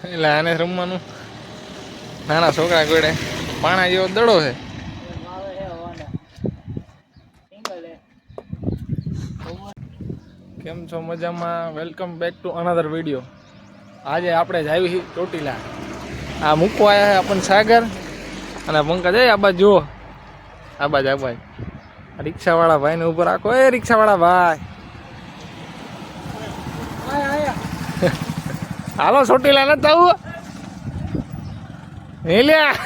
એટલે આને રમવાનું નાના છોકરા ગોડે પાણા જેવો દડો છે. કેમ છો મજામાં? Welcome back to another video. આજે આપણે જ આવી ચોટીલા. આ મૂકવા આવ્યા છે આપણને સાગર અને પંકજ. આ બાજુ જુઓ, આ બાજુ રિક્ષાવાળા ભાઈને ઉપર રાખો. એ રિક્ષાવાળા ભાઈ હાલો ચોટીલા નથી આવું લ્યા.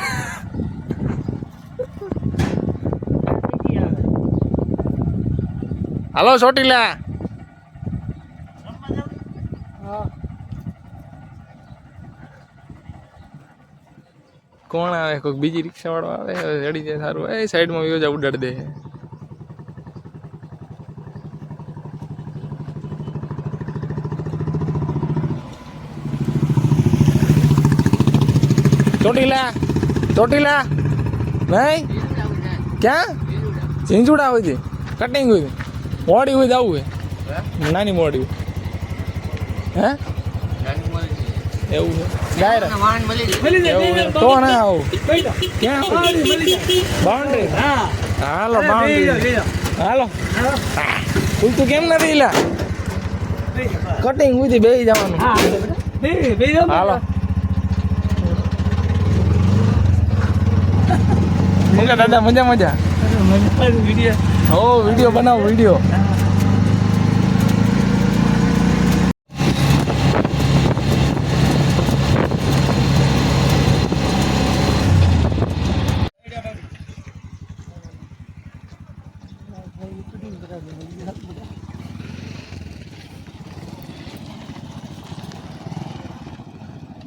હાલો ચોટીલા. કોણ આવે? કોઈક બીજી રિક્ષા વાળો આવે, ચડી જાય સારું. એ સાઈડમાં યોજા ઉડાડી દે. ચોટીલા ચોટીલા નહીં ક્યાં? ઝીંઝુડા હોય છે, કટિંગ હોય છે, મોડી હોય જવું હોય, નાની મોડી હે એવું છે ડાયરેક્ટ તો ના આવું ક્યાં બાઉન્ડ્રી. હાલો બાઉન્ડ્રી હાલો. તું કેમ નથી લા? કટિંગ હોય છે, બેસી જવાનું. હાલો મુકા દાદા, મજા મજા. હો વિડીયો બનાવો વિડીયો.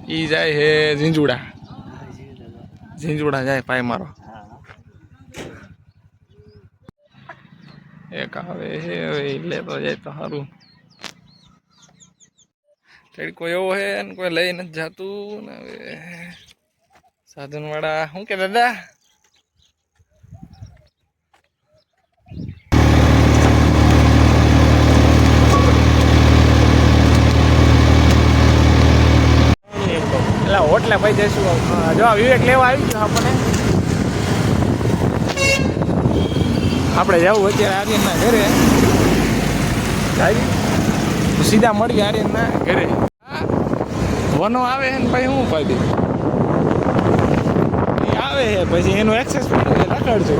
ઈ જાય હે ઝીંઝુડા. ઝીંઝુડા જાય પાય મારો. એક આવે છે હવે લેતો જાય તો સારું. કોઈ એવો હે ને કોઈ લઈ નથી જાતું ને. હવે સાધન વાળા શું કે દાદા? એટલે હોટલે ભાઈ જઈશું. જો વિવેક લેવા આવી ગયો આપણને. આપણે જવું અત્યારે આર્યનના ઘરે. સીધા મળીએ આર્યનના ઘરે. વનો આવે છે ને પછી શું ફાયદો? એ આવે છે પછી એનું એક્સેસ રખડજો.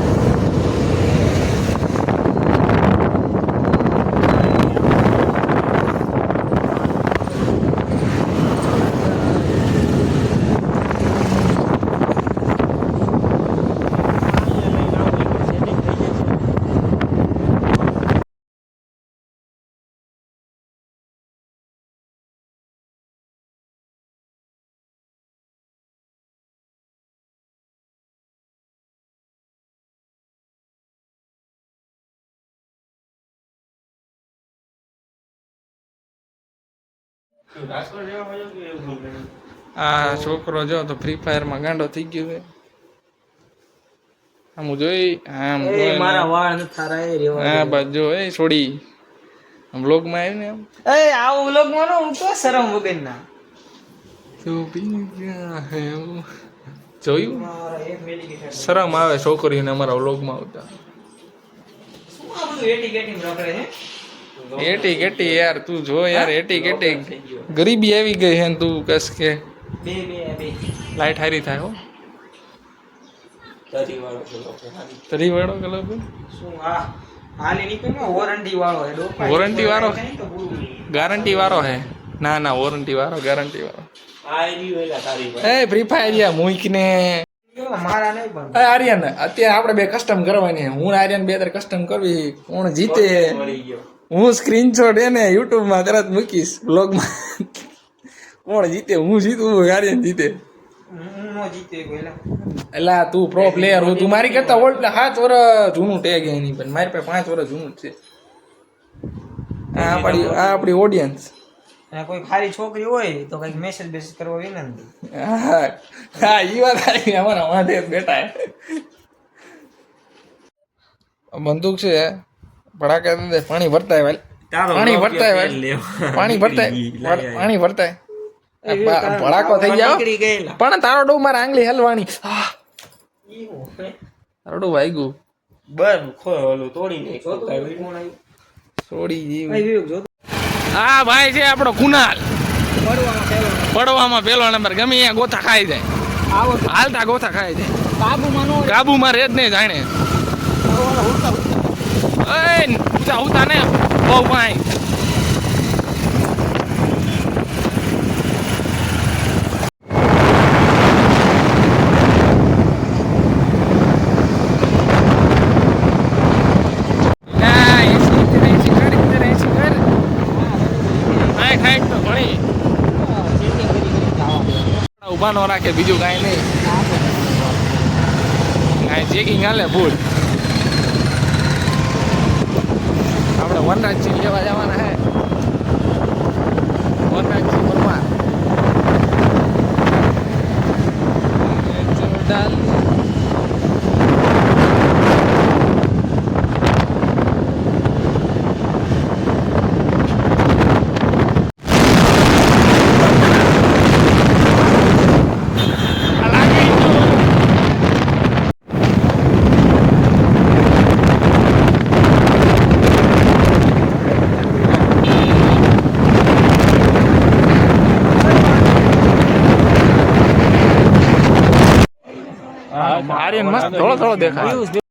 આ છોકરો જો તો ફ્રી ફાયરમાં ગાંડો થઈ ગયો છે. આમ જોઈ આમ મારા વાળ હા બસ જો એ છોડી વ્લોગમાં આવી ને. આમ એ આવો વ્લોગમાં નો હું તો શરમ વગરના તો જોયું. શરમ આવે છોકરીઓને અમારા વ્લોગમાં આવતા. એટી કેટી યાર તું જો યાર. એટી કેટી ગરીબી આવી ગઈ હે ને તું કસ કે લાઈટ હારી થાય. હો તરી વાળો કલર શું? વોરંટી વાળો ગારંટી વાળો હે? ના ના વોરંટી વાળો ગારંટી વાળો. એ ફ્રી ફાયર મૂકીને આર્યન અત્યારે આપણે બે કસ્ટમ કરવાની. હું આર્યન બે કસ્ટમ કરવી. કોણ જીતે હું સ્ક્રીનશોટ એને યુટ્યુબમાં તરત મૂકીશ બ્લોગમાં. કોણ જીતે? હું જીતું આર્યન જીતે. એટલે તું પ્રો પ્લેયર હું. તું મારી કરતા ઓલ્ડ 7 વર્ષ જૂનું ટેગ એની પણ મારી પાસે 5 વર્ષ જૂનું જ છે. આ આપણી ઓડિયન્સ. કોઈ ખાલી છોકરી હોય તો કઈક મેસેજ કરવા વિનંતી. હા ઈ વાત આવી. અમારા વાંધે બેઠા બંદૂક છે ભડાકા દે પાણી ભરતા હોય. પાણી ભરતાય પાણી ભરતાય પાણી ભરતાય ભડાકો થઈ જાવ પણ તારો ડો મારે આંગળી હલવાની તારો ડો વાગ્યું છોડી જેવું હા ભાઈ છે આપણો કુનાલ પડવામાં પેલો નંબર ગમે અહીંયા ગોથા ખાઈ જાય હાલતા ગોથા ખાઈ જાય કાબુમાં રેજ નહીં જાણે ઉતા ઉતા ને બહુ પાણી ઉભા ન રાખે બીજું કાંઈ નહીં કાંઈ ચેકિંગ હાલે ફૂલ આપણે વનરાજસિંહ લેવા જવાના હે વનરાજસિંહ પરમાર આર્યન મસ્ત થોડો થોડો દેખાય